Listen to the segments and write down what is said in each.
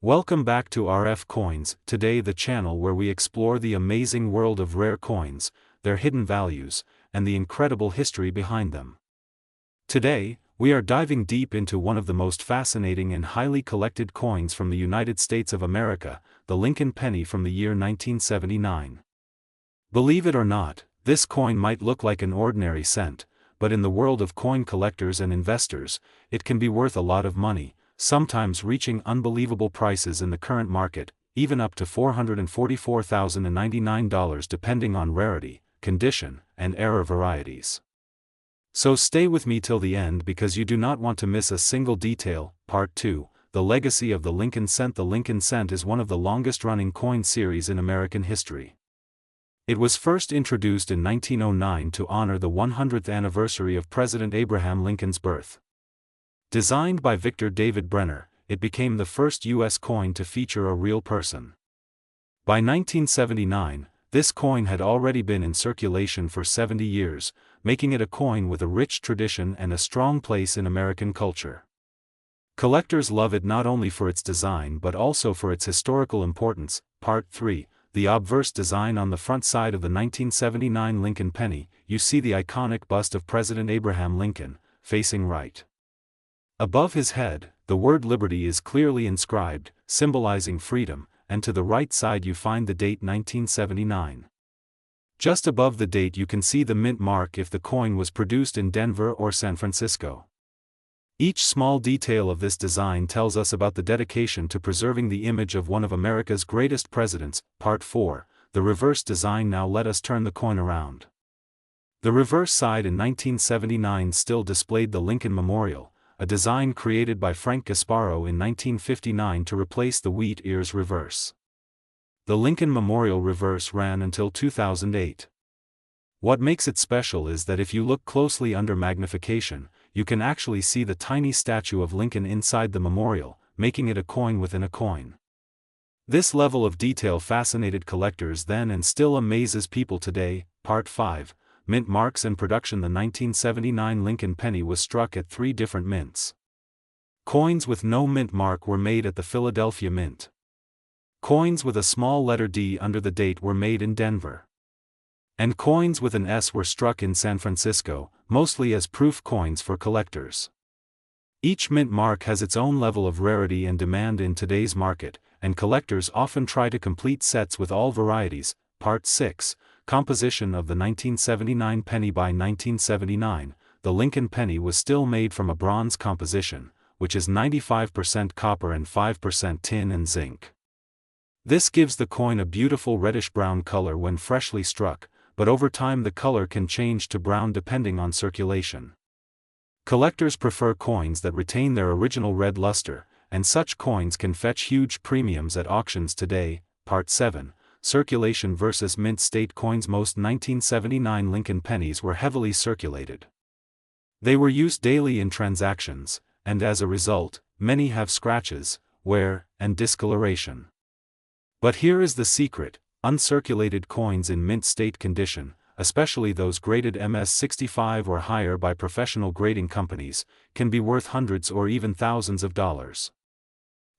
Welcome back to RF Coins, today the channel where we explore the amazing world of rare coins, their hidden values, and the incredible history behind them. Today, we are diving deep into one of the most fascinating and highly collected coins from the United States of America, the Lincoln penny from the year 1979. Believe it or not, this coin might look like an ordinary cent, but in the world of coin collectors and investors, it can be worth a lot of money, sometimes reaching unbelievable prices in the current market, even up to $444,099 depending on rarity, condition, and era varieties. So stay with me till the end because you do not want to miss a single detail. Part 2, The Legacy of the Lincoln Cent. The Lincoln Cent is one of the longest-running coin series in American history. It was first introduced in 1909 to honor the 100th anniversary of President Abraham Lincoln's birth. Designed by Victor David Brenner, it became the first U.S. coin to feature a real person. By 1979, this coin had already been in circulation for 70 years, making it a coin with a rich tradition and a strong place in American culture. Collectors love it not only for its design but also for its historical importance. Part 3, The obverse design. On the front side of the 1979 Lincoln penny, you see the iconic bust of President Abraham Lincoln, facing right. Above his head, the word Liberty is clearly inscribed, symbolizing freedom, and to the right side you find the date 1979. Just above the date you can see the mint mark if the coin was produced in Denver or San Francisco. Each small detail of this design tells us about the dedication to preserving the image of one of America's greatest presidents. Part 4, The reverse design. Now let us turn the coin around. The reverse side in 1979 still displayed the Lincoln Memorial, a design created by Frank Gasparro in 1959 to replace the wheat ears reverse. The Lincoln Memorial reverse ran until 2008. What makes it special is that if you look closely under magnification, you can actually see the tiny statue of Lincoln inside the memorial, making it a coin within a coin. This level of detail fascinated collectors then and still amazes people today. Part 5, Mint marks and production. The 1979 Lincoln penny was struck at 3 different mints. Coins with no mint mark were made at the Philadelphia Mint. Coins with a small letter D under the date were made in Denver. And coins with an S were struck in San Francisco, mostly as proof coins for collectors. Each mint mark has its own level of rarity and demand in today's market, and collectors often try to complete sets with all varieties. Part 6, Composition of the 1979 penny. By 1979, the Lincoln penny was still made from a bronze composition, which is 95% copper and 5% tin and zinc. This gives the coin a beautiful reddish-brown color when freshly struck, but over time the color can change to brown depending on circulation. Collectors prefer coins that retain their original red luster, and such coins can fetch huge premiums at auctions today. Part 7, Circulation versus mint state coins. Most 1979 Lincoln pennies were heavily circulated. They were used daily in transactions, and as a result, many have scratches, wear, and discoloration. But here is the secret: uncirculated coins in mint state condition, especially those graded MS-65 or higher by professional grading companies, can be worth hundreds or even thousands of dollars.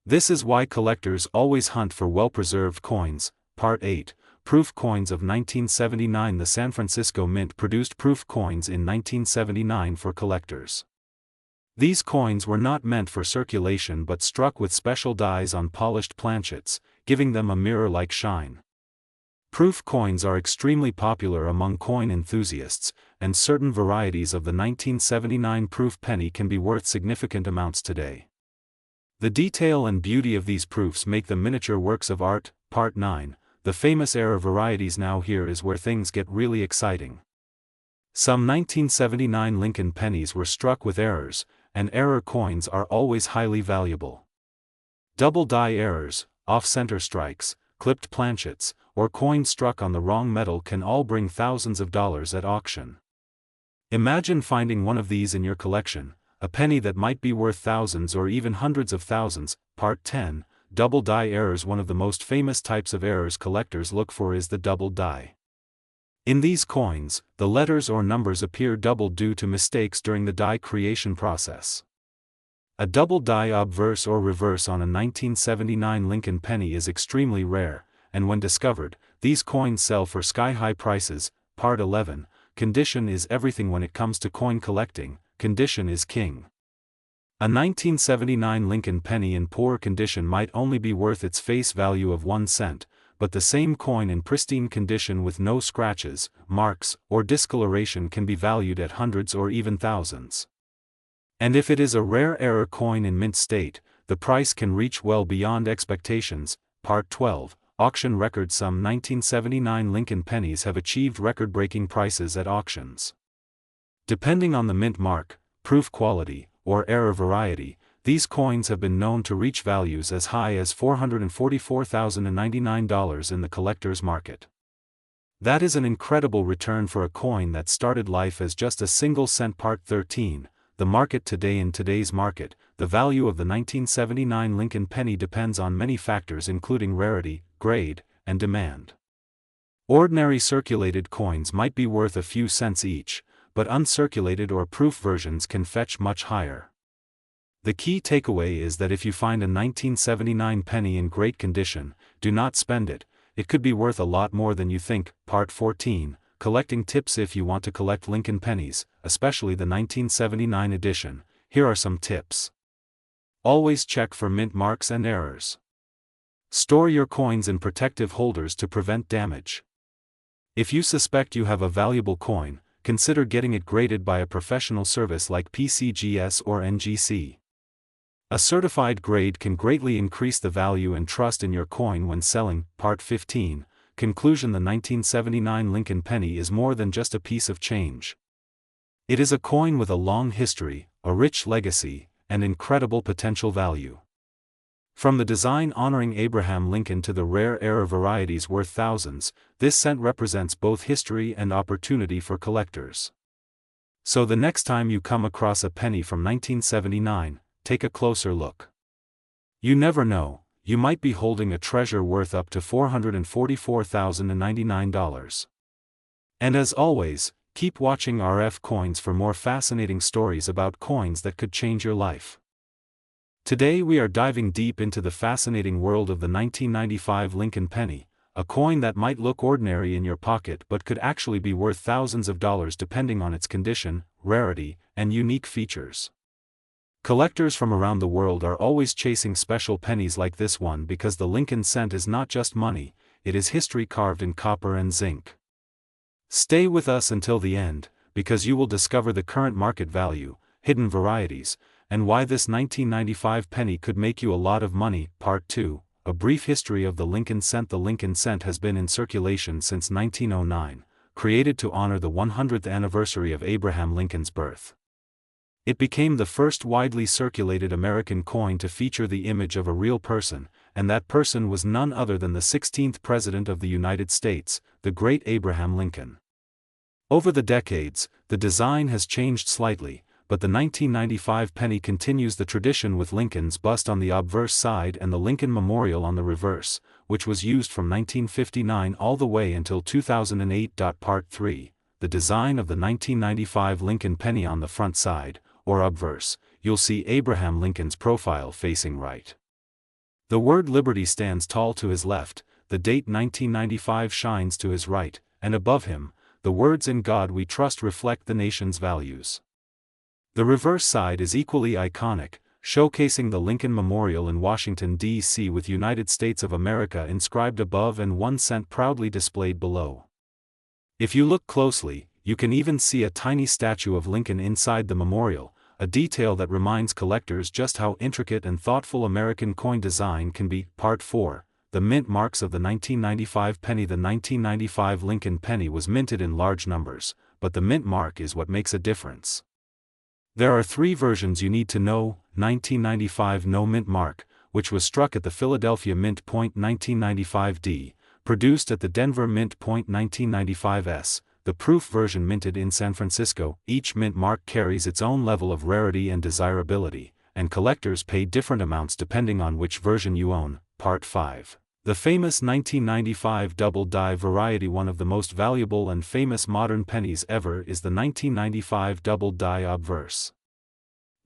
This is why collectors always hunt for well-preserved coins. Part 8, Proof coins of 1979. The San Francisco Mint produced proof coins in 1979 for collectors. These coins were not meant for circulation but struck with special dies on polished planchets, giving them a mirror-like shine. Proof coins are extremely popular among coin enthusiasts, and certain varieties of the 1979 proof penny can be worth significant amounts today. The detail and beauty of these proofs make them miniature works of art. Part 9, The famous error varieties. Now here is where things get really exciting. Some 1979 Lincoln pennies were struck with errors, and error coins are always highly valuable. Double die errors, off-center strikes, clipped planchets, or coins struck on the wrong metal can all bring thousands of dollars at auction. Imagine finding one of these in your collection, a penny that might be worth thousands or even hundreds of thousands. Part 10, Double die errors. One of the most famous types of errors collectors look for is the double die. In these coins, the letters or numbers appear doubled due to mistakes during the die creation process. A double die obverse or reverse on a 1979 Lincoln penny is extremely rare, and when discovered, these coins sell for sky-high prices. Part 11, Condition is everything when it comes to coin collecting, condition is king. A 1979 Lincoln penny in poor condition might only be worth its face value of 1 cent, but the same coin in pristine condition with no scratches, marks, or discoloration can be valued at hundreds or even thousands. And if it is a rare error coin in mint state, the price can reach well beyond expectations. Part 12, Auction records. Some 1979 Lincoln pennies have achieved record-breaking prices at auctions. Depending on the mint mark, proof quality, or error variety, these coins have been known to reach values as high as $444,099 in the collector's market. That is an incredible return for a coin that started life as just a single cent. Part 13, The market today. In today's market, the value of the 1979 Lincoln penny depends on many factors including rarity, grade, and demand. Ordinary circulated coins might be worth a few cents each, but uncirculated or proof versions can fetch much higher. The key takeaway is that if you find a 1979 penny in great condition, do not spend it. It could be worth a lot more than you think. Part 14, Collecting tips. If you want to collect Lincoln pennies, especially the 1979 edition, here are some tips. Always check for mint marks and errors. Store your coins in protective holders to prevent damage. If you suspect you have a valuable coin, consider getting it graded by a professional service like PCGS or NGC. A certified grade can greatly increase the value and trust in your coin when selling. Part 15, Conclusion. The 1979 Lincoln penny is more than just a piece of change. It is a coin with a long history, a rich legacy, and incredible potential value. From the design honoring Abraham Lincoln to the rare error varieties worth thousands, this cent represents both history and opportunity for collectors. So the next time you come across a penny from 1979, take a closer look. You never know, you might be holding a treasure worth up to $444,099. And as always, keep watching RF Coins for more fascinating stories about coins that could change your life. Today we are diving deep into the fascinating world of the 1995 Lincoln penny, a coin that might look ordinary in your pocket but could actually be worth thousands of dollars depending on its condition, rarity, and unique features. Collectors from around the world are always chasing special pennies like this one because the Lincoln cent is not just money, it is history carved in copper and zinc. Stay with us until the end, because you will discover the current market value, hidden varieties, and why this 1995 penny could make you a lot of money. Part 2, A brief history of the Lincoln cent. The Lincoln cent has been in circulation since 1909, created to honor the 100th anniversary of Abraham Lincoln's birth. It became the first widely circulated American coin to feature the image of a real person, and that person was none other than the 16th President of the United States, the great Abraham Lincoln. Over the decades, the design has changed slightly, but the 1995 penny continues the tradition with Lincoln's bust on the obverse side and the Lincoln Memorial on the reverse, which was used from 1959 all the way until 2008. Part 3, The design of the 1995 Lincoln penny. On the front side, or obverse, you'll see Abraham Lincoln's profile facing right. The word Liberty stands tall to his left, the date 1995 shines to his right, and above him, the words "In God We Trust" reflect the nation's values. The reverse side is equally iconic, showcasing the Lincoln Memorial in Washington, D.C. with United States of America inscribed above and 1 cent proudly displayed below. If you look closely, you can even see a tiny statue of Lincoln inside the memorial, a detail that reminds collectors just how intricate and thoughtful American coin design can be. Part 4, The mint marks of the 1995 penny. The 1995 Lincoln penny was minted in large numbers, but the mint mark is what makes a difference. There are 3 versions you need to know: 1995 no mint mark, which was struck at the Philadelphia Mint Point 1995D, produced at the Denver Mint Point 1995S, the proof version minted in San Francisco. Each mint mark carries its own level of rarity and desirability, and collectors pay different amounts depending on which version you own. Part 5. The famous 1995 double die variety. One of the most valuable and famous modern pennies ever is the 1995 double die obverse.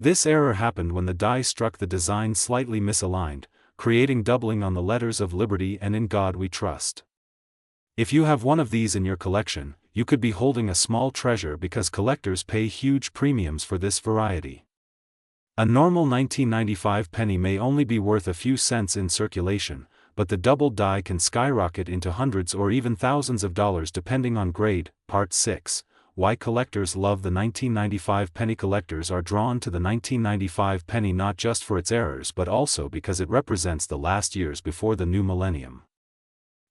This error happened when the die struck the design slightly misaligned, creating doubling on the letters of Liberty and In God We Trust. If you have one of these in your collection, you could be holding a small treasure because collectors pay huge premiums for this variety. A normal 1995 penny may only be worth a few cents in circulation, but the doubled die can skyrocket into hundreds or even thousands of dollars depending on grade. Part 6. Why collectors love the 1995 penny. Collectors are drawn to the 1995 penny not just for its errors but also because it represents the last years before the new millennium.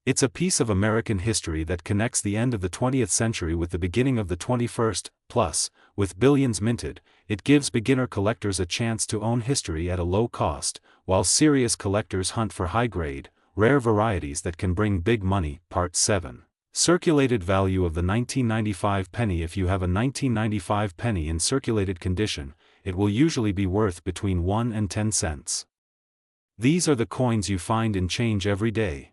It's a piece of American history that connects the end of the 20th century with the beginning of the 21st, plus, with billions minted, it gives beginner collectors a chance to own history at a low cost, while serious collectors hunt for high-grade, rare varieties that can bring big money. Part 7. Circulated value of the 1995 penny. If you have a 1995 penny in circulated condition, it will usually be worth between 1 and 10 cents. These are the coins you find in change every day.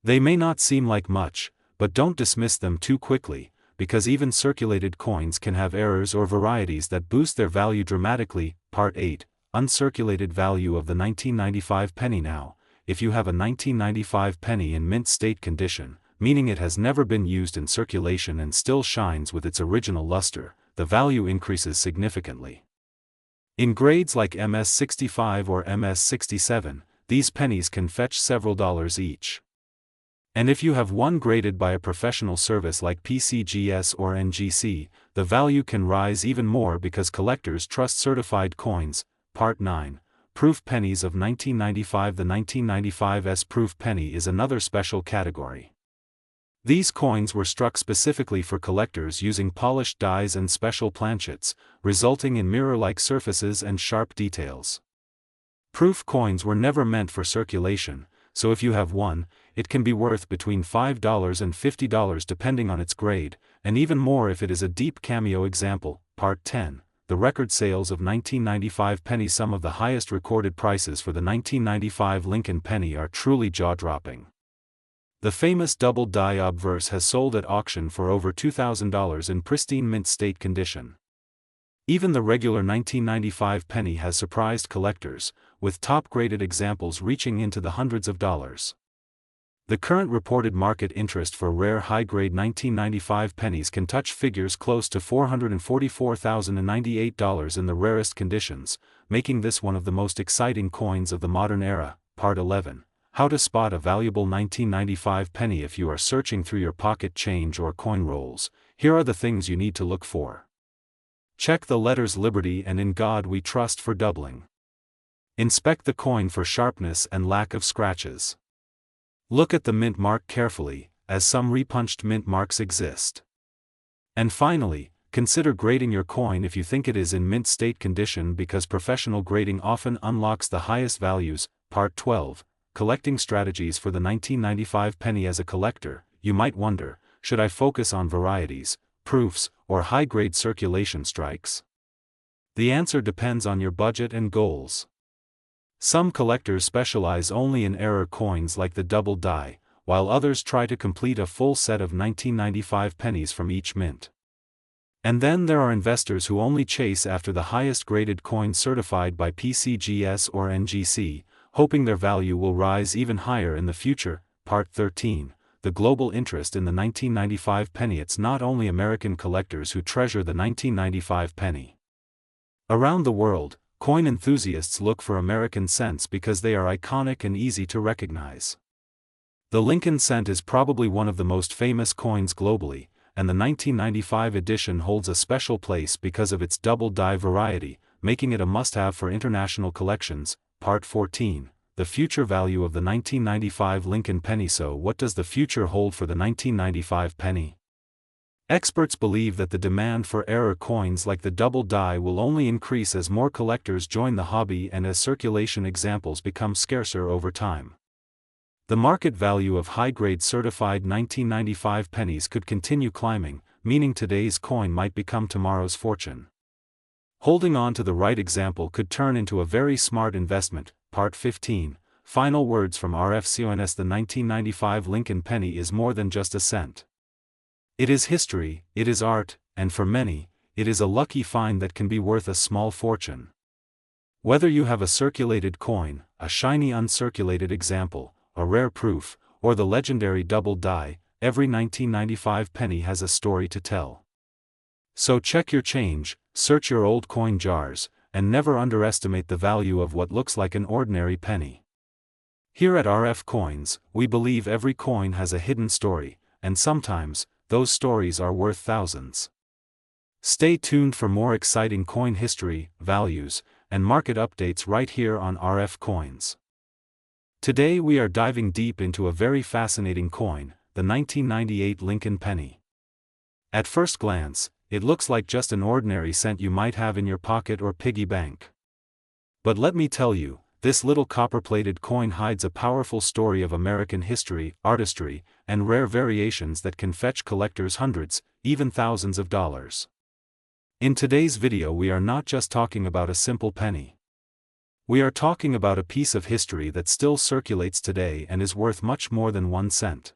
They may not seem like much, but don't dismiss them too quickly, because even circulated coins can have errors or varieties that boost their value dramatically. Part 8. Uncirculated value of the 1995 penny. Now, if you have a 1995 penny in mint state condition, meaning it has never been used in circulation and still shines with its original luster, the value increases significantly. In grades like MS65 or MS67, these pennies can fetch several dollars each. And if you have one graded by a professional service like PCGS or NGC, the value can rise even more because collectors trust certified coins. Part 9. Proof pennies of 1995. The 1995's proof penny is another special category. These coins were struck specifically for collectors using polished dies and special planchets, resulting in mirror-like surfaces and sharp details. Proof coins were never meant for circulation, so if you have one, it can be worth between $5 and $50 depending on its grade, and even more if it is a deep cameo example. Part 10. The record sales of 1995 penny. Some of the highest recorded prices for the 1995 Lincoln penny are truly jaw-dropping. The famous double die obverse has sold at auction for over $2,000 in pristine mint state condition. Even the regular 1995 penny has surprised collectors, with top-graded examples reaching into the hundreds of dollars. The current reported market interest for rare high-grade 1995 pennies can touch figures close to $444,098 in the rarest conditions, making this one of the most exciting coins of the modern era. Part 11. How to spot a valuable 1995 penny. If you are searching through your pocket change or coin rolls, here are the things you need to look for. Check the letters Liberty and In God We Trust for doubling. Inspect the coin for sharpness and lack of scratches. Look at the mint mark carefully, as some repunched mint marks exist. And finally, consider grading your coin if you think it is in mint state condition, because professional grading often unlocks the highest values. Part 12. Collecting strategies for the 1995 penny. As a collector, you might wonder, should I focus on varieties, proofs, or high-grade circulation strikes? The answer depends on your budget and goals. Some collectors specialize only in error coins like the double die, while others try to complete a full set of 1995 pennies from each mint. And then there are investors who only chase after the highest graded coins certified by PCGS or NGC, hoping their value will rise even higher in the future. Part 13. The global interest in the 1995 penny. It's not only American collectors who treasure the 1995 penny. Around the world, coin enthusiasts look for American cents because they are iconic and easy to recognize. The Lincoln cent is probably one of the most famous coins globally, and the 1995 edition holds a special place because of its double die variety, making it a must-have for international collections. Part 14. The future value of the 1995 Lincoln penny. So what does the future hold for the 1995 penny? Experts believe that the demand for error coins like the double die will only increase as more collectors join the hobby and as circulation examples become scarcer over time. The market value of high-grade certified 1995 pennies could continue climbing, meaning today's coin might become tomorrow's fortune. Holding on to the right example could turn into a very smart investment. Part 15. Final words from RFCONS. The 1995 Lincoln penny is more than just a cent. It is history, it is art, and for many, it is a lucky find that can be worth a small fortune. Whether you have a circulated coin, a shiny uncirculated example, a rare proof, or the legendary double die, every 1995 penny has a story to tell. So check your change, search your old coin jars, and never underestimate the value of what looks like an ordinary penny. Here at RF Coins, we believe every coin has a hidden story, and sometimes, those stories are worth thousands. Stay tuned for more exciting coin history, values, and market updates right here on RF Coins. Today we are diving deep into a very fascinating coin, the 1998 Lincoln penny. At first glance, it looks like just an ordinary cent you might have in your pocket or piggy bank. But let me tell you, this little copper-plated coin hides a powerful story of American history, artistry, and rare variations that can fetch collectors hundreds, even thousands of dollars. In today's video we are not just talking about a simple penny. We are talking about a piece of history that still circulates today and is worth much more than 1 cent.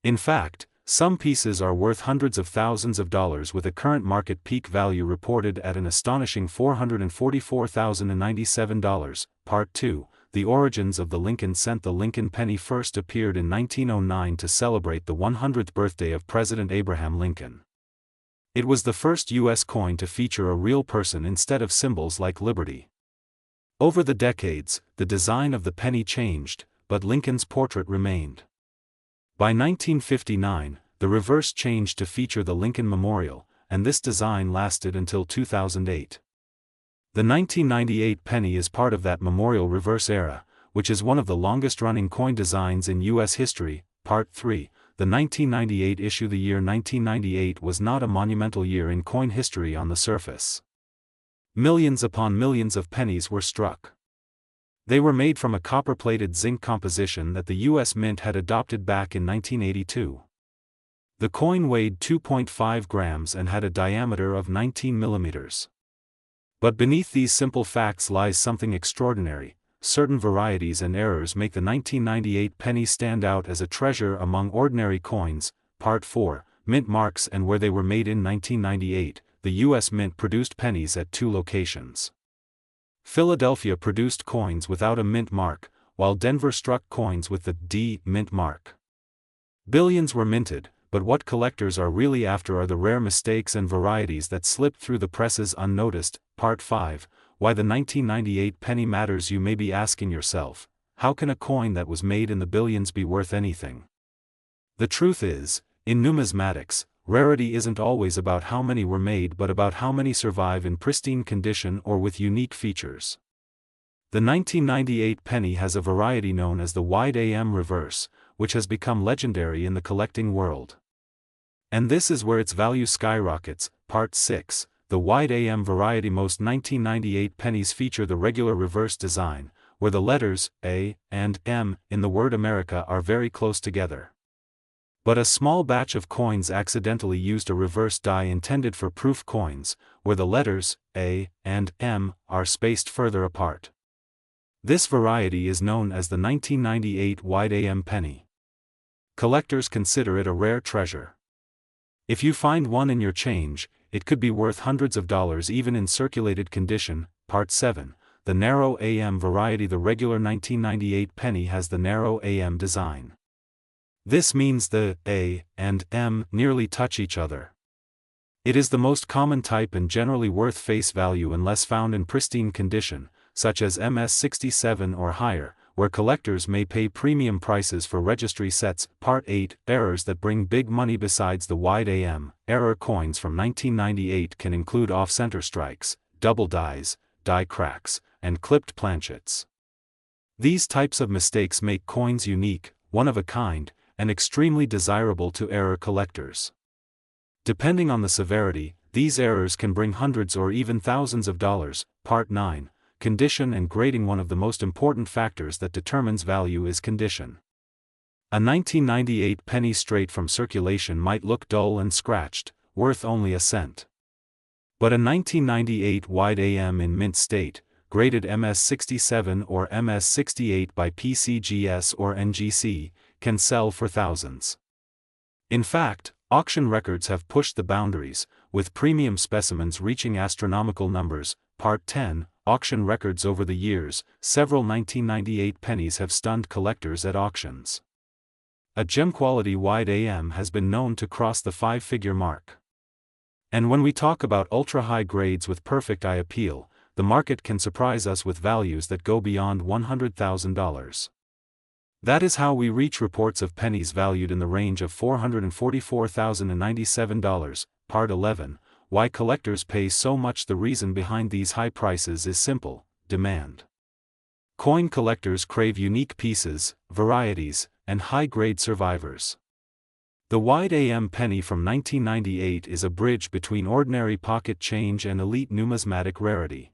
In fact, some pieces are worth hundreds of thousands of dollars with a current market peak value reported at an astonishing $444,097. Part 2, The Origins of the Lincoln Cent. The Lincoln penny first appeared in 1909 to celebrate the 100th birthday of President Abraham Lincoln. It was the first U.S. coin to feature a real person instead of symbols like liberty. Over the decades, the design of the penny changed, but Lincoln's portrait remained. By 1959, the reverse changed to feature the Lincoln Memorial, and this design lasted until 2008. The 1998 penny is part of that memorial reverse era, which is one of the longest-running coin designs in U.S. history. Part 3, the 1998 issue. The year 1998 was not a monumental year in coin history on the surface. Millions upon millions of pennies were struck. They were made from a copper-plated zinc composition that the U.S. Mint had adopted back in 1982. The coin weighed 2.5 grams and had a diameter of 19 millimeters. But beneath these simple facts lies something extraordinary. Certain varieties and errors make the 1998 penny stand out as a treasure among ordinary coins. Part 4, Mint marks and where they were made. In 1998, the U.S. Mint produced pennies at 2 locations. Philadelphia produced coins without a mint mark, while Denver struck coins with the D mint mark. Billions were minted, but what collectors are really after are the rare mistakes and varieties that slipped through the presses unnoticed. Part 5, Why the 1998 penny matters. You may be asking yourself, how can a coin that was made in the billions be worth anything? The truth is, in numismatics, rarity isn't always about how many were made but about how many survive in pristine condition or with unique features. The 1998 penny has a variety known as the wide AM reverse, which has become legendary in the collecting world. And this is where its value skyrockets. Part 6, the wide AM variety. Most 1998 pennies feature the regular reverse design, where the letters A and M in the word America are very close together. But a small batch of coins accidentally used a reverse die intended for proof coins, where the letters A and M are spaced further apart. This variety is known as the 1998 wide AM penny. Collectors consider it a rare treasure. If you find one in your change, it could be worth hundreds of dollars even in circulated condition. Part 7, the narrow AM variety. The regular 1998 penny has the narrow AM design. This means the A and M nearly touch each other. It is the most common type and generally worth face value unless found in pristine condition, such as MS67 or higher, where collectors may pay premium prices for registry sets. Part 8, errors that bring big money. Besides the wide AM, error coins from 1998 can include off-center strikes, double dies, die cracks, and clipped planchets. These types of mistakes make coins unique, one of a kind, and extremely desirable to error collectors. Depending on the severity, these errors can bring hundreds or even thousands of dollars. Part 9, condition and grading. One of the most important factors that determines value is condition. A 1998 penny straight from circulation might look dull and scratched, worth only a cent. But a 1998 wide AM in mint state, graded MS67 or MS68 by PCGS or NGC, can sell for thousands. In fact, Auction records have pushed the boundaries, with premium specimens reaching astronomical numbers. Part 10, Auction records. Over the years, several 1998 pennies have stunned collectors at auctions. A gem-quality wide AM has been known to cross the 5-figure mark. And when we talk about ultra-high grades with perfect eye appeal, the market can surprise us with values that go beyond $100,000. That is how we reach reports of pennies valued in the range of $444,097. Part 11, Why collectors pay so much. The reason behind these high prices is simple: demand. Coin collectors crave unique pieces, varieties, and high-grade survivors. The wide AM penny from 1998 is a bridge between ordinary pocket change and elite numismatic rarity.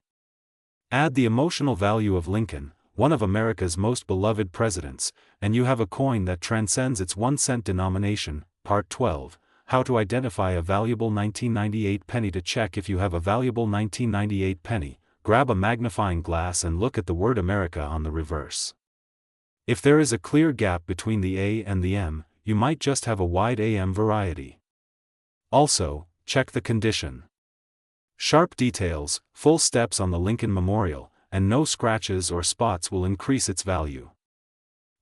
Add the emotional value of Lincoln, one of America's most beloved presidents, and you have a coin that transcends its 1-cent denomination. Part 12, How to identify a valuable 1998 penny. To check if you have a valuable 1998 penny, grab a magnifying glass and look at the word America on the reverse. If there is a clear gap between the A and the M, you might just have a wide AM variety. Also, check the condition. Sharp details, full steps on the Lincoln Memorial, and no scratches or spots will increase its value.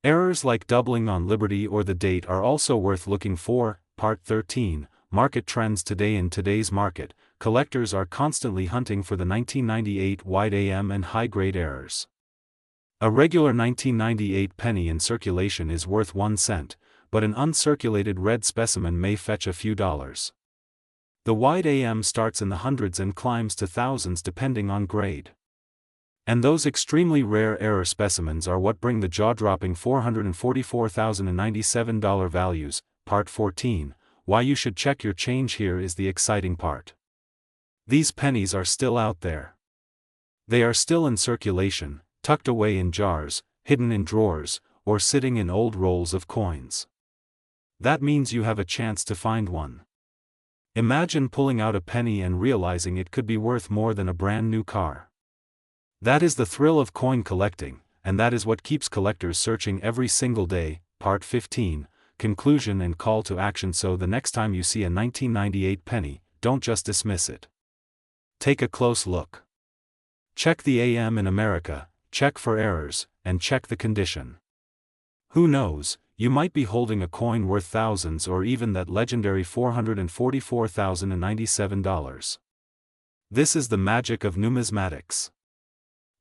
Errors like doubling on Liberty or the date are also worth looking for. Part 13, Market trends. Today. In today's market, collectors are constantly hunting for the 1998 wide AM and high-grade errors. A regular 1998 penny in circulation is worth 1 cent, but an uncirculated red specimen may fetch a few dollars. The wide AM starts in the hundreds and climbs to thousands depending on grade. And those extremely rare error specimens are what bring the jaw-dropping $444,097 values. Part 14, Why you should check your change. Here is the exciting part. These pennies are still out there. They are still in circulation, tucked away in jars, hidden in drawers, or sitting in old rolls of coins. That means you have a chance to find one. Imagine pulling out a penny and realizing it could be worth more than a brand new car. That is the thrill of coin collecting, and that is what keeps collectors searching every single day. Part 15, Conclusion and call to action. So the next time you see a 1998 penny, don't just dismiss it. Take a close look. Check the AM in America, check for errors, and check the condition. Who knows, you might be holding a coin worth thousands or even that legendary $444,097. This is the magic of numismatics.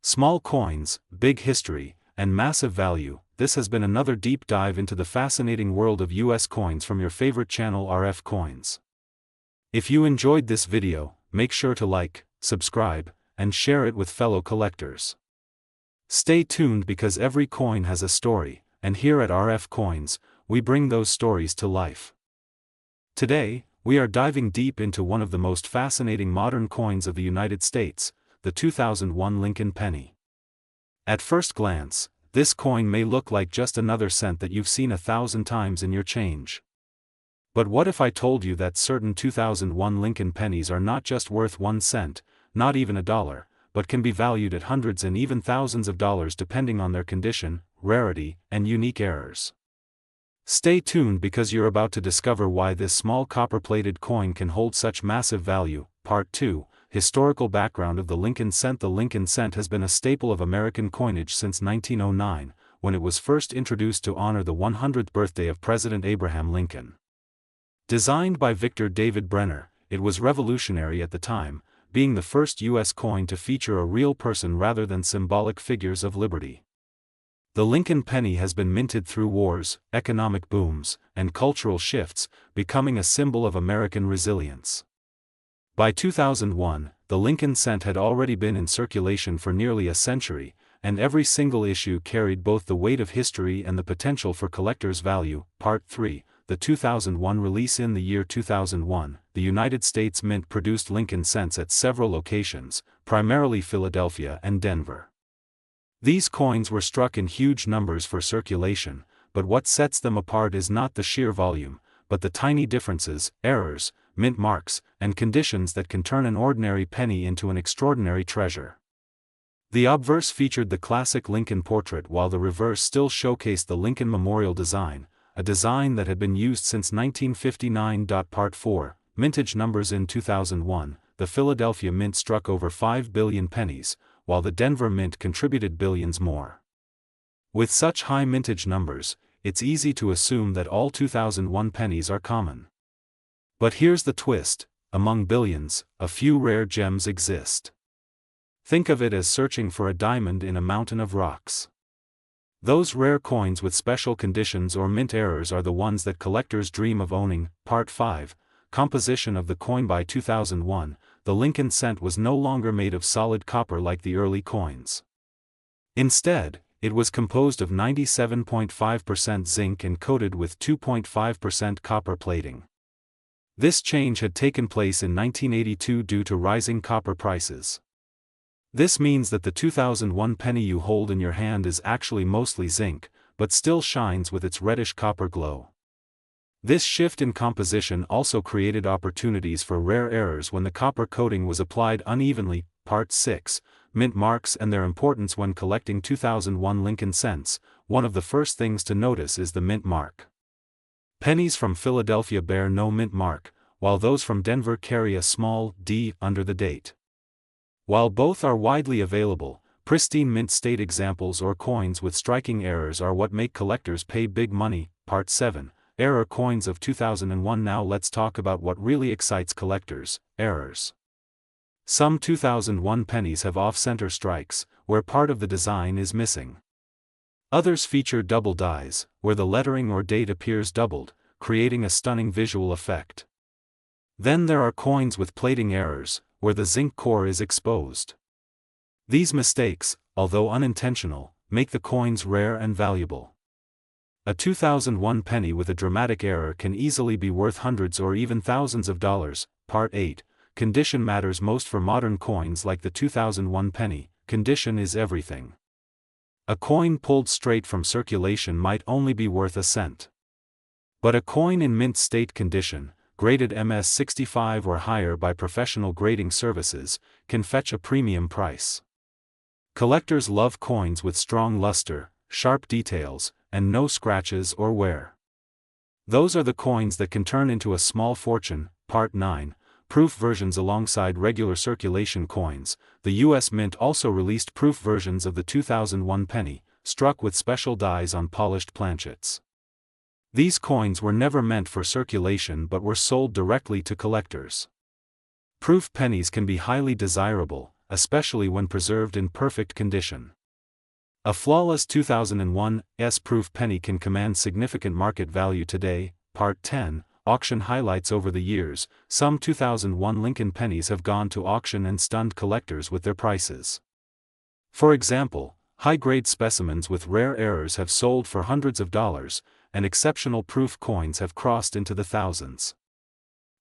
Small coins, big history, and massive value. This has been another deep dive into the fascinating world of US coins from your favorite channel RF Coins. If you enjoyed this video, make sure to like, subscribe, and share it with fellow collectors. Stay tuned because every coin has a story, and here at RF Coins, we bring those stories to life. Today, we are diving deep into one of the most fascinating modern coins of the United States, the 2001 Lincoln penny. At first glance, this coin may look like just another cent that you've seen 1,000 times in your change. But what if I told you that certain 2001 Lincoln pennies are not just worth 1 cent, not even $1, but can be valued at hundreds and even thousands of dollars depending on their condition, rarity, and unique errors? Stay tuned because you're about to discover why this small copper-plated coin can hold such massive value. Part 2, Historical background of the Lincoln cent. The Lincoln cent has been a staple of American coinage since 1909, when it was first introduced to honor the 100th birthday of President Abraham Lincoln. Designed by Victor David Brenner, it was revolutionary at the time, being the first U.S. coin to feature a real person rather than symbolic figures of liberty. The Lincoln penny has been minted through wars, economic booms, and cultural shifts, becoming a symbol of American resilience. By 2001, the Lincoln cent had already been in circulation for nearly a century, and every single issue carried both the weight of history and the potential for collector's value. Part 3, the 2001 release. In the year 2001, the United States Mint produced Lincoln cents at several locations, primarily Philadelphia and Denver. These coins were struck in huge numbers for circulation, but what sets them apart is not the sheer volume, but the tiny differences, errors, mint marks, and conditions that can turn an ordinary penny into an extraordinary treasure. The obverse featured the classic Lincoln portrait while the reverse still showcased the Lincoln Memorial design, a design that had been used since 1959. Part 4, Mintage numbers. In 2001, the Philadelphia Mint struck over 5 billion pennies, while the Denver Mint contributed billions more. With such high mintage numbers, it's easy to assume that all 2001 pennies are common. But here's the twist: among billions, a few rare gems exist. Think of it as searching for a diamond in a mountain of rocks. Those rare coins with special conditions or mint errors are the ones that collectors dream of owning. Part 5, Composition of the coin. By 2001, the Lincoln cent was no longer made of solid copper like the early coins. Instead, it was composed of 97.5% zinc and coated with 2.5% copper plating. This change had taken place in 1982 due to rising copper prices. This means that the 2001 penny you hold in your hand is actually mostly zinc, but still shines with its reddish copper glow. This shift in composition also created opportunities for rare errors when the copper coating was applied unevenly. Part 6, Mint marks and their importance. When collecting 2001 Lincoln cents, one of the first things to notice is the mint mark. Pennies from Philadelphia bear no mint mark, while those from Denver carry a small D under the date. While both are widely available, pristine mint state examples or coins with striking errors are what make collectors pay big money. Part 7, Error coins of 2001. Now let's talk about what really excites collectors: errors. Some 2001 pennies have off-center strikes, where part of the design is missing. Others feature double dies, where the lettering or date appears doubled, creating a stunning visual effect. Then there are coins with plating errors, where the zinc core is exposed. These mistakes, although unintentional, make the coins rare and valuable. A 2001 penny with a dramatic error can easily be worth hundreds or even thousands of dollars. Part 8, Condition matters most. For modern coins like the 2001 penny, condition is everything. A coin pulled straight from circulation might only be worth a cent. But a coin in mint state condition, graded MS65 or higher by professional grading services, can fetch a premium price. Collectors love coins with strong luster, sharp details, and no scratches or wear. Those are the coins that can turn into a small fortune. Part 9, Proof versions. Alongside regular circulation coins, the U.S. Mint also released proof versions of the 2001 penny, struck with special dies on polished planchets. These coins were never meant for circulation but were sold directly to collectors. Proof pennies can be highly desirable, especially when preserved in perfect condition. A flawless 2001's proof penny can command significant market value today. Part 10, Auction highlights. Over the years, some 2001 Lincoln pennies have gone to auction and stunned collectors with their prices. For example, high-grade specimens with rare errors have sold for hundreds of dollars, and exceptional proof coins have crossed into the thousands.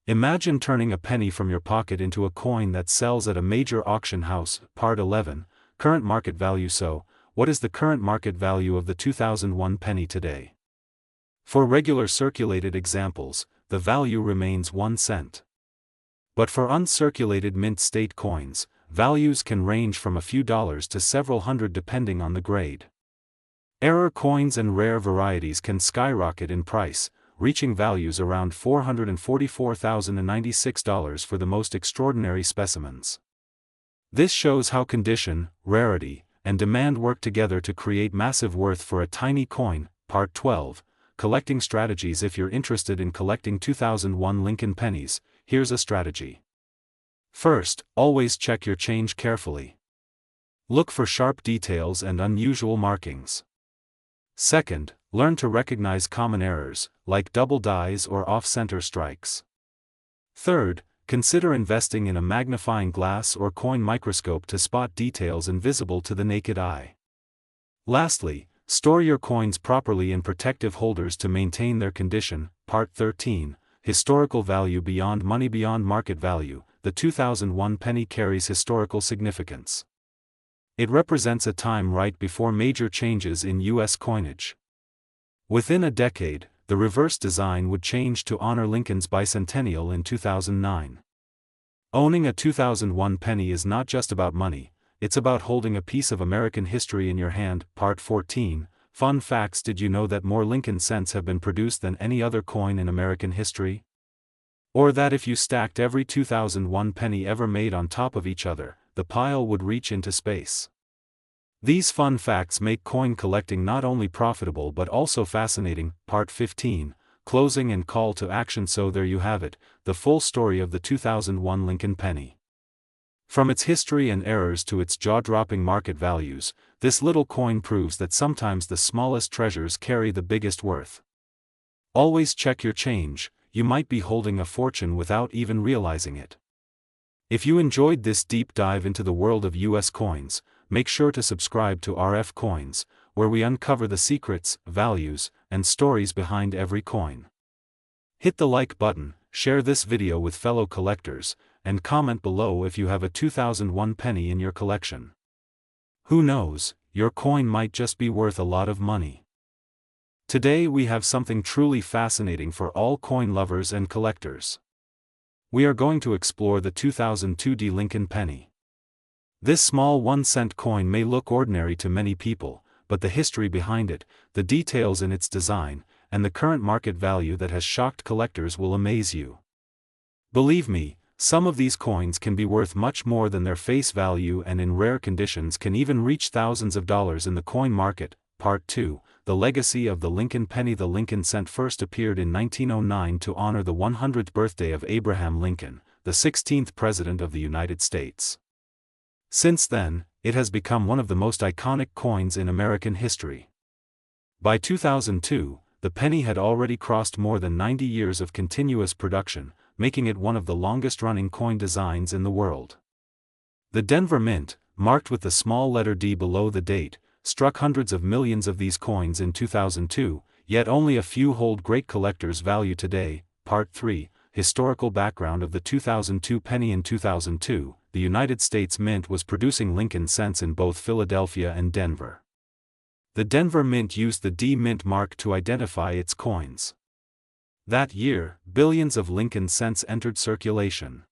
Imagine turning a penny from your pocket into a coin that sells at a major auction house. Part 11, Current market value. So, what is the current market value of the 2001 penny today? For regular circulated examples, the value remains 1 cent. But for uncirculated mint state coins, values can range from a few dollars to several hundred depending on the grade. Error coins and rare varieties can skyrocket in price, reaching values around $444,096 for the most extraordinary specimens. This shows how condition, rarity, and demand work together to create massive worth for a tiny coin. Part 12, Collecting strategies. If you're interested in collecting 2001 Lincoln pennies, here's a strategy. First, always check your change carefully. Look for sharp details and unusual markings. Second, learn to recognize common errors, like double dies or off-center strikes. Third, consider investing in a magnifying glass or coin microscope to spot details invisible to the naked eye. Lastly, store your coins properly in protective holders to maintain their condition. Part 13, Historical value. Beyond money. Beyond market value, the 2001 penny carries historical significance. It represents a time right before major changes in U.S. coinage. Within a decade, the reverse design would change to honor Lincoln's bicentennial in 2009. Owning a 2001 penny is not just about money, it's about holding a piece of American history in your hand. Part 14, Fun facts: did you know that more Lincoln cents have been produced than any other coin in American history? Or that if you stacked every 2001 penny ever made on top of each other, the pile would reach into space. These fun facts make coin collecting not only profitable but also fascinating. Part 15, Closing and Call to Action. So there you have it, the full story of the 2001 Lincoln penny. From its history and errors to its jaw-dropping market values, this little coin proves that sometimes the smallest treasures carry the biggest worth. Always check your change, you might be holding a fortune without even realizing it. If you enjoyed this deep dive into the world of US coins, make sure to subscribe to RF Coins, where we uncover the secrets, values, and stories behind every coin. Hit the like button, share this video with fellow collectors, and comment below if you have a 2001 penny in your collection. Who knows, your coin might just be worth a lot of money. Today we have something truly fascinating for all coin lovers and collectors. We are going to explore the 2002 Lincoln penny. This small 1-cent coin may look ordinary to many people, but the history behind it, the details in its design, and the current market value that has shocked collectors will amaze you. Believe me, some of these coins can be worth much more than their face value, and in rare conditions can even reach thousands of dollars in the coin market. Part 2, The Legacy of the Lincoln Penny. The Lincoln cent first appeared in 1909 to honor the 100th birthday of Abraham Lincoln, the 16th President of the United States. Since then, it has become one of the most iconic coins in American history. By 2002, the penny had already crossed more than 90 years of continuous production, making it one of the longest-running coin designs in the world. The Denver Mint, marked with the small letter D below the date, struck hundreds of millions of these coins in 2002, yet only a few hold great collectors' value today. Part 3, Historical Background of the 2002 penny. In 2002, the United States Mint was producing Lincoln cents in both Philadelphia and Denver. The Denver Mint used the D Mint mark to identify its coins. That year, billions of Lincoln cents entered circulation.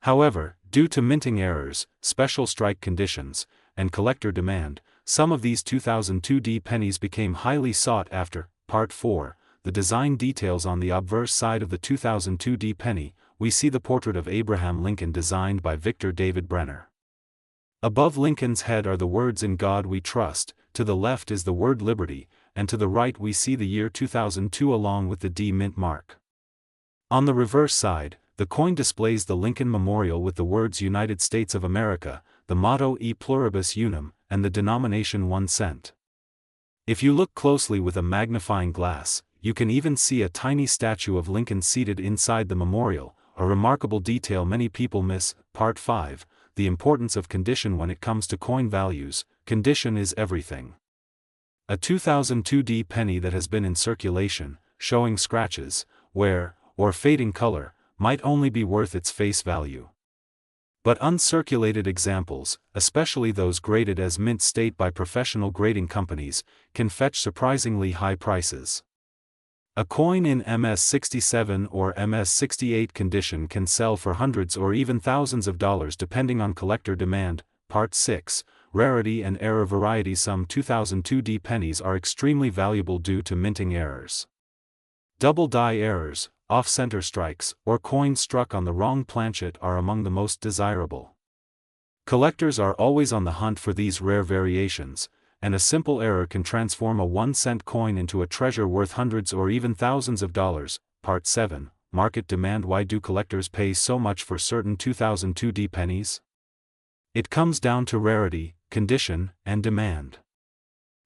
However, due to minting errors, special strike conditions, and collector demand, some of these 2002 pennies became highly sought after. Part 4, The Design Details. On the obverse side of the 2002 penny, we see the portrait of Abraham Lincoln designed by Victor David Brenner. Above Lincoln's head are the words "In God We Trust," to the left is the word "Liberty," and to the right we see the year 2002 along with the D Mint mark. On the reverse side, the coin displays the Lincoln Memorial with the words "United States of America," the motto "E Pluribus Unum," and the denomination 1 cent. If you look closely with a magnifying glass, you can even see a tiny statue of Lincoln seated inside the memorial, a remarkable detail many people miss. Part 5, The Importance of Condition. When it comes to coin values, condition is everything. A 2002 penny that has been in circulation, showing scratches, wear, or fading color, might only be worth its face value. But uncirculated examples, especially those graded as mint state by professional grading companies, can fetch surprisingly high prices. A coin in MS-67 or MS-68 condition can sell for hundreds or even thousands of dollars depending on collector demand. Part 6, Rarity and Error Varieties. Some 2002 pennies are extremely valuable due to minting errors. Double die errors, off-center strikes, or coins struck on the wrong planchet are among the most desirable. Collectors are always on the hunt for these rare variations, and a simple error can transform a 1-cent coin into a treasure worth hundreds or even thousands of dollars. Part 7, Market Demand. Why do collectors pay so much for certain 2002 pennies? It comes down to rarity, condition, and demand.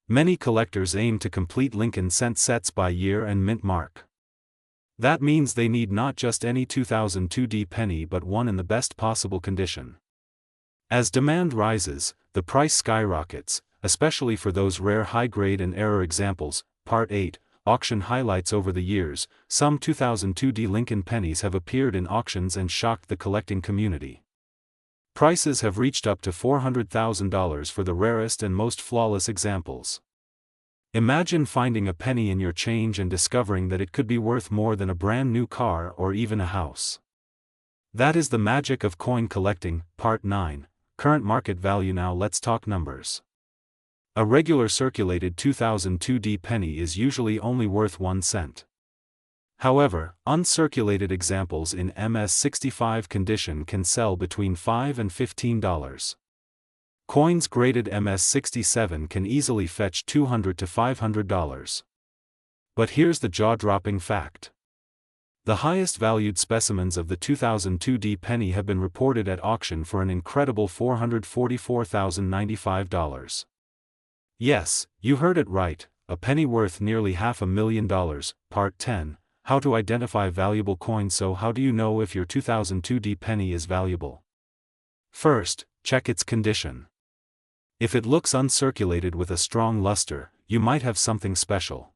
Many collectors aim to complete Lincoln cent sets by year and mint mark. That means they need not just any 2002 penny but one in the best possible condition. As demand rises, the price skyrockets, especially for those rare high-grade and error examples. Part 8, Auction Highlights. Over the years, some 2002 Lincoln pennies have appeared in auctions and shocked the collecting community. Prices have reached up to $400,000 for the rarest and most flawless examples. Imagine finding a penny in your change and discovering that it could be worth more than a brand new car or even a house. That is the magic of coin collecting. Part 9, Current Market Value. Now let's talk numbers. A regular circulated 2002D penny is usually only worth 1 cent. However, uncirculated examples in MS-65 condition can sell between $5 and $15. Coins graded MS-67 can easily fetch $200 to $500. But here's the jaw-dropping fact. The highest valued specimens of the 2002D penny have been reported at auction for an incredible $444,095. Yes, you heard it right, a penny worth nearly $500,000. Part 10. How to identify valuable coins. So how do you know if your 2002D penny is valuable? First, check its condition. If it looks uncirculated with a strong luster, you might have something special.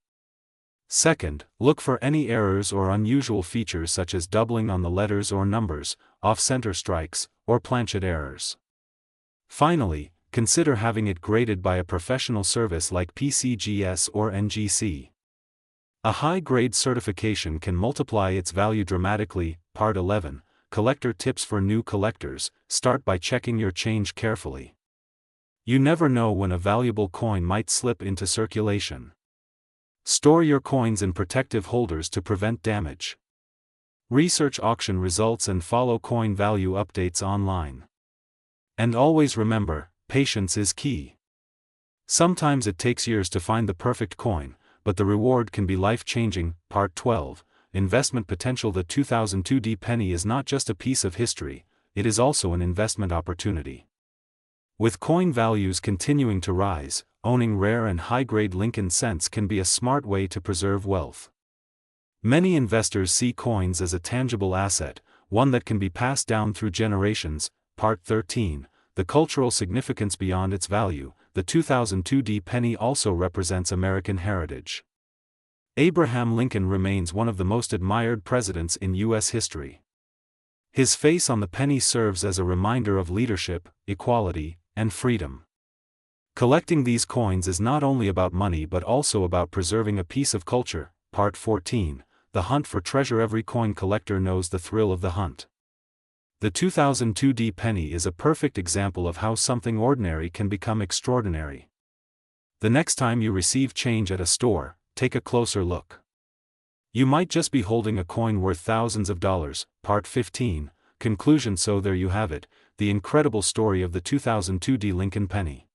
Second, look for any errors or unusual features such as doubling on the letters or numbers, off-center strikes, or planchet errors. Finally, consider having it graded by a professional service like PCGS or NGC. A high-grade certification can multiply its value dramatically. Part 11. Collector tips for new collectors. Start by checking your change carefully. You never know when a valuable coin might slip into circulation. Store your coins in protective holders to prevent damage. Research auction results and follow coin value updates online. And always remember, patience is key. Sometimes it takes years to find the perfect coin, but the reward can be life-changing. Part 12. Investment potential. The 2002D penny is not just a piece of history, it is also an investment opportunity. With coin values continuing to rise, owning rare and high-grade Lincoln cents can be a smart way to preserve wealth. Many investors see coins as a tangible asset, one that can be passed down through generations. Part 13. The cultural significance beyond its value. The 2002D penny also represents American heritage. Abraham Lincoln remains one of the most admired presidents in U.S. history. His face on the penny serves as a reminder of leadership, equality, and freedom. Collecting these coins is not only about money but also about preserving a piece of culture. Part 14. The hunt for treasure. Every coin collector knows the thrill of the hunt. The 2002D penny is a perfect example of how something ordinary can become extraordinary. The next time you receive change at a store, take a closer look. You might just be holding a coin worth thousands of dollars. Part 15. Conclusion. So there you have it, the incredible story of the 2002D Lincoln penny.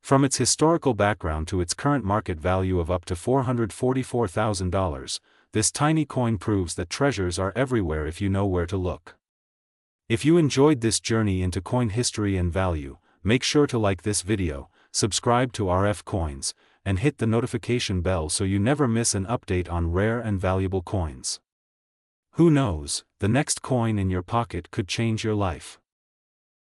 From its historical background to its current market value of up to $444,000, this tiny coin proves that treasures are everywhere if you know where to look. If you enjoyed this journey into coin history and value, make sure to like this video, subscribe to RF Coins, and hit the notification bell so you never miss an update on rare and valuable coins. Who knows, the next coin in your pocket could change your life.